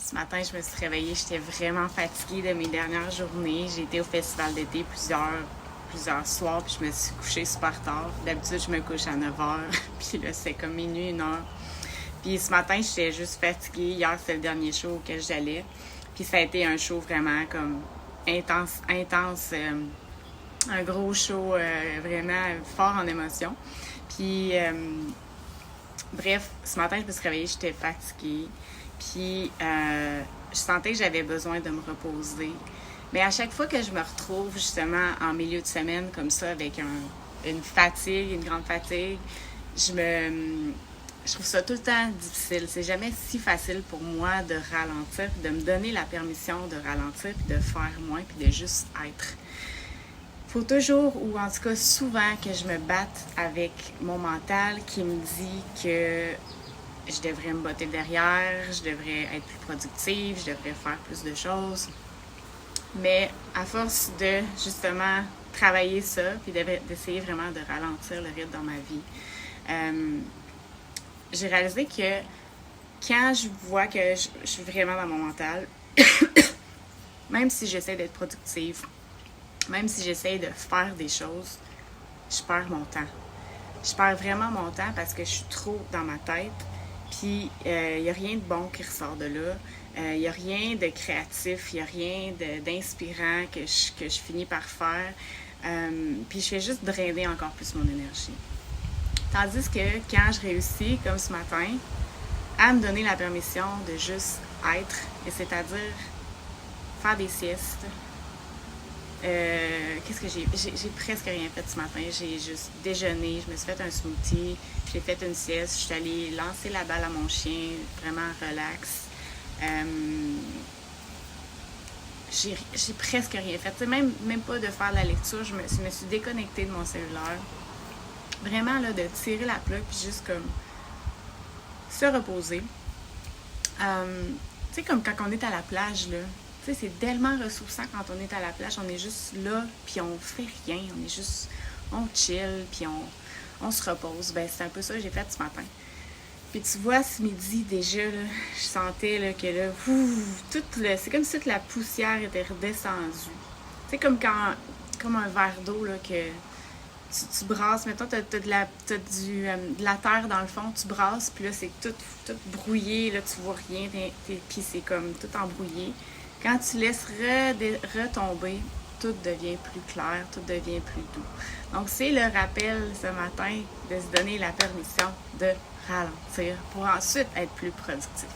Ce matin, je me suis réveillée, j'étais vraiment fatiguée de mes dernières journées. J'ai été au festival d'été plusieurs soirs, puis je me suis couchée super tard. D'habitude, je me couche à 9h, puis là, c'est comme minuit, 1h. Puis ce matin, j'étais juste fatiguée. Hier, c'était le dernier show auquel j'allais. Puis ça a été un show vraiment comme intense, un gros show vraiment fort en émotion. Puis, bref, ce matin, je me suis réveillée, j'étais fatiguée. Puis, je sentais que j'avais besoin de me reposer. Mais à chaque fois que je me retrouve justement en milieu de semaine comme ça, avec une fatigue, une grande fatigue, je trouve ça tout le temps difficile. C'est jamais si facile pour moi de ralentir, de me donner la permission de ralentir, puis de faire moins, puis de juste être. Faut toujours, ou en tout cas souvent, que je me batte avec mon mental qui me dit que je devrais me botter derrière, je devrais être plus productive, je devrais faire plus de choses. Mais à force de justement travailler ça, puis d'essayer vraiment de ralentir le rythme dans ma vie, j'ai réalisé que quand je vois que je suis vraiment dans mon mental, même si j'essaie d'être productive, même si j'essaie de faire des choses, je perds mon temps. Je perds vraiment mon temps parce que je suis trop dans ma tête. Puis, il n'y a rien de bon qui ressort de là. Il n'y a rien de créatif, il n'y a rien d'inspirant que je finis par faire. Puis, je fais juste drainer encore plus mon énergie. Tandis que quand je réussis, comme ce matin, à me donner la permission de juste être, et c'est-à-dire faire des siestes. Qu'est-ce que j'ai presque rien fait ce matin. J'ai juste déjeuné, je me suis fait un smoothie, j'ai fait une sieste, je suis allée lancer la balle à mon chien, vraiment relax. J'ai presque rien fait. Même pas de faire la lecture, je me suis déconnectée de mon cellulaire. Vraiment, là, de tirer la plug, puis juste comme se reposer. Tu sais, comme quand on est à la plage, là. Tu sais, c'est tellement ressourçant quand on est à la plage. On est juste là, puis on fait rien. On chill, puis on se repose. Ben, c'est un peu ça que j'ai fait ce matin. Puis tu vois, ce midi, déjà, là, je sentais là, que là, c'est comme si toute la poussière était redescendue. Tu sais, comme un verre d'eau, là, que tu brasses, mettons, t'as de la terre dans le fond, tu brasses, puis là, c'est tout brouillé, là, tu vois rien, puis c'est comme tout embrouillé. Quand tu laisses retomber, tout devient plus clair, tout devient plus doux. Donc, c'est le rappel ce matin de se donner la permission de ralentir pour ensuite être plus productif.